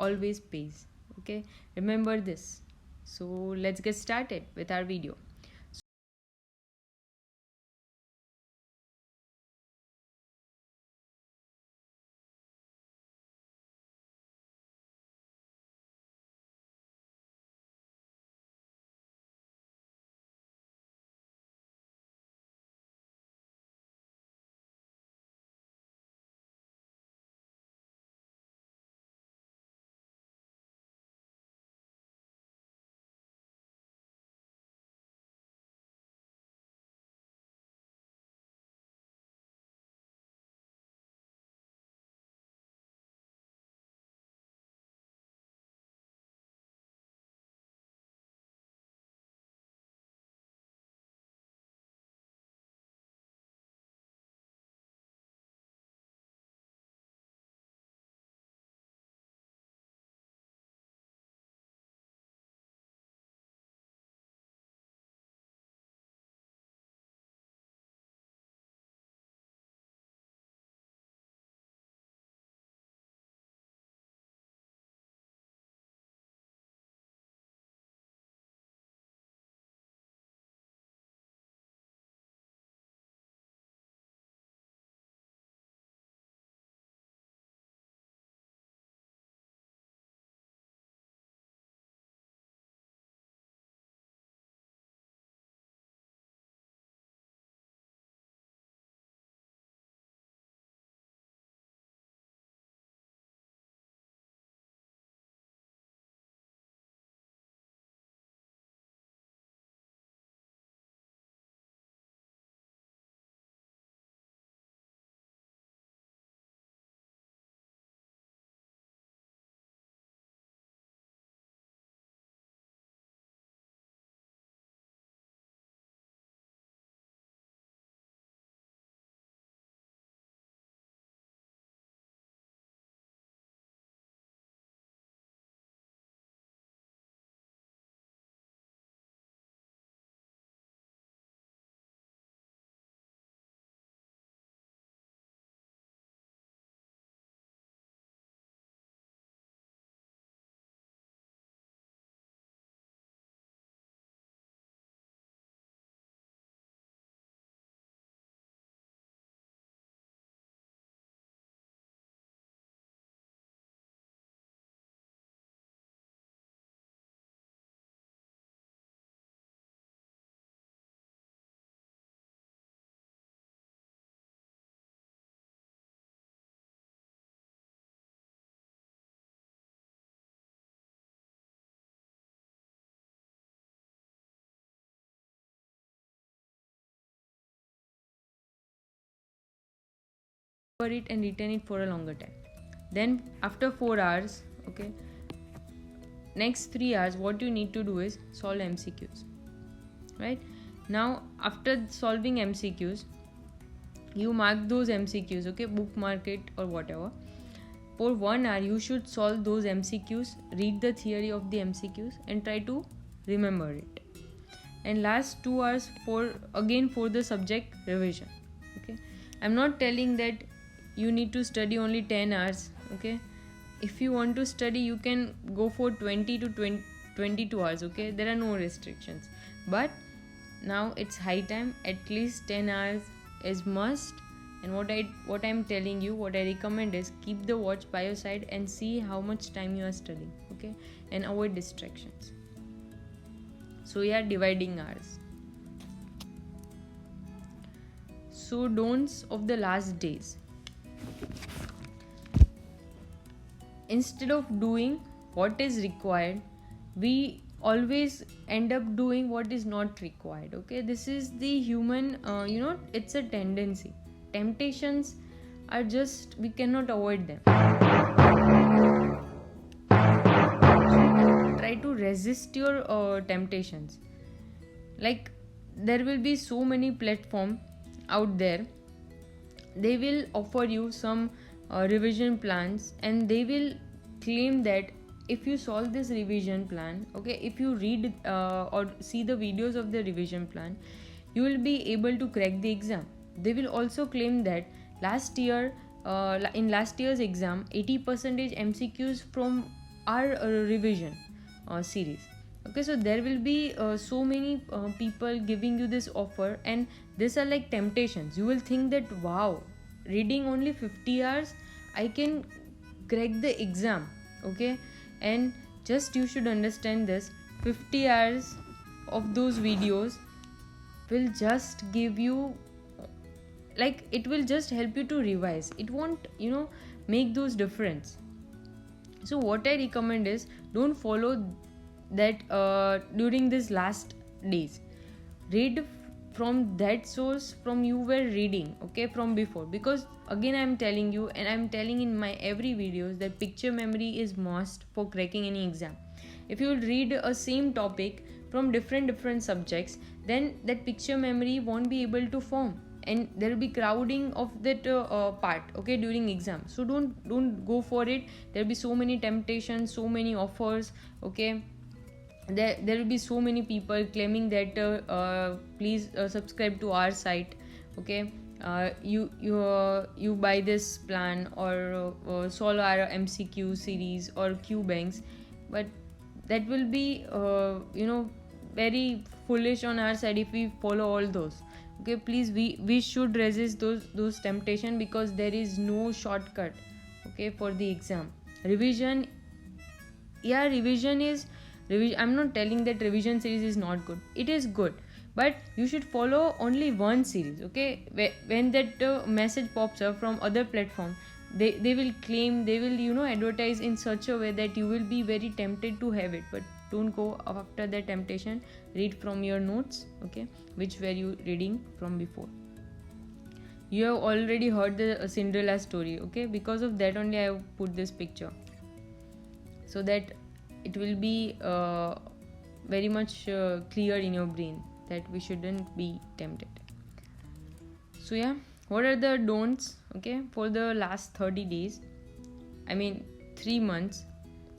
always pays. Okay, remember this. So let's get started with our video. It and retain it for a longer time. Then after 4 hours, okay, next 3 hours what you need to do is solve MCQs. Right? Now after solving MCQs, you mark those MCQs, okay, bookmark it or whatever. For 1 hour you should solve those MCQs, read the theory of the MCQs and try to remember it. And last 2 hours for the subject revision. Okay, I'm not telling that you need to study only 10 hours. Okay, if you want to study you can go for 20 to 22 hours. Okay, there are no restrictions, but now it's high time, at least 10 hours is must. And what I'm telling you, what I recommend is keep the watch by your side and see how much time you are studying. Okay, and avoid distractions. So we are dividing hours. So don'ts of the last days. Instead of doing what is required, we always end up doing what is not required. Okay, this is the human, it's a tendency. Temptations are just, we cannot avoid them. Try to resist your temptations. Like, there will be so many platforms out there. They will offer you some revision plans, and they will claim that if you solve this revision plan, okay, if you read or see the videos of the revision plan, you will be able to crack the exam. They will also claim that in last year's exam 80% MCQs from our revision series. Okay, so there will be so many people giving you this offer, and these are like temptations. You will think that wow, reading only 50 hours I can crack the exam. Okay, and just you should understand this, 50 hours of those videos will just give you, like, it will just help you to revise. It won't make those difference. So what I recommend is, don't follow that during these last days. Read from that source from you were reading, okay, from before. Because again I'm telling you, and I'm telling in my every videos, that picture memory is must for cracking any exam. If you will read a same topic from different subjects, then that picture memory won't be able to form, and there will be crowding of that part, okay, during exam. So don't go for it. There will be so many temptations, so many offers, okay. There will be so many people claiming that please subscribe to our site, okay, you buy this plan, or solve our MCQ series or Q banks. But that will be very foolish on our side if we follow all those. Okay, please, we should resist those temptation, because there is no shortcut, okay, for the exam. Revision, yeah, revision is revision. I'm not telling that revision series is not good. It is good, but you should follow only one series, okay. When that message pops up from other platform, they will claim, they will advertise in such a way that you will be very tempted to have it. But don't go after the temptation. Read from your notes, okay, which were you reading from before. You have already heard the Cinderella story, okay. Because of that only I have put this picture, so that it will be very much clear in your brain that we shouldn't be tempted. So yeah, what are the don'ts, okay, for the last 30 days, I mean 3 months,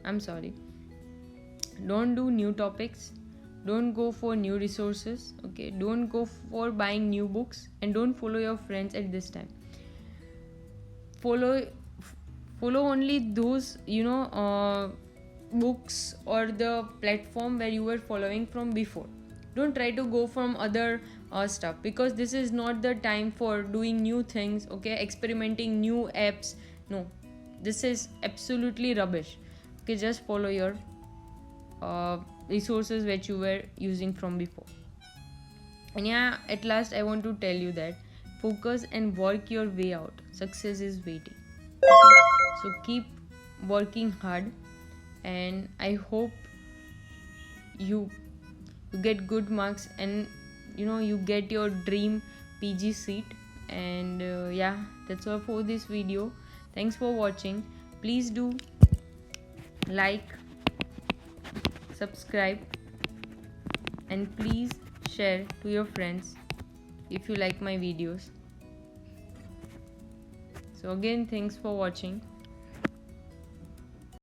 I'm sorry. Don't do new topics, don't go for new resources, okay, don't go for buying new books, and don't follow your friends at this time. Follow only those books or the platform where you were following from before. Don't try to go from other stuff, because this is not the time for doing new things, okay, experimenting new apps. No, this is absolutely rubbish. Okay, just follow your resources which you were using from before. And yeah, at last I want to tell you that focus and work your way out. Success is waiting, okay? So keep working hard, and I hope you get good marks, and you get your dream PG seat. And yeah, that's all for this video. Thanks for watching. Please do like, subscribe, and please share to your friends if you like my videos. So again, thanks for watching.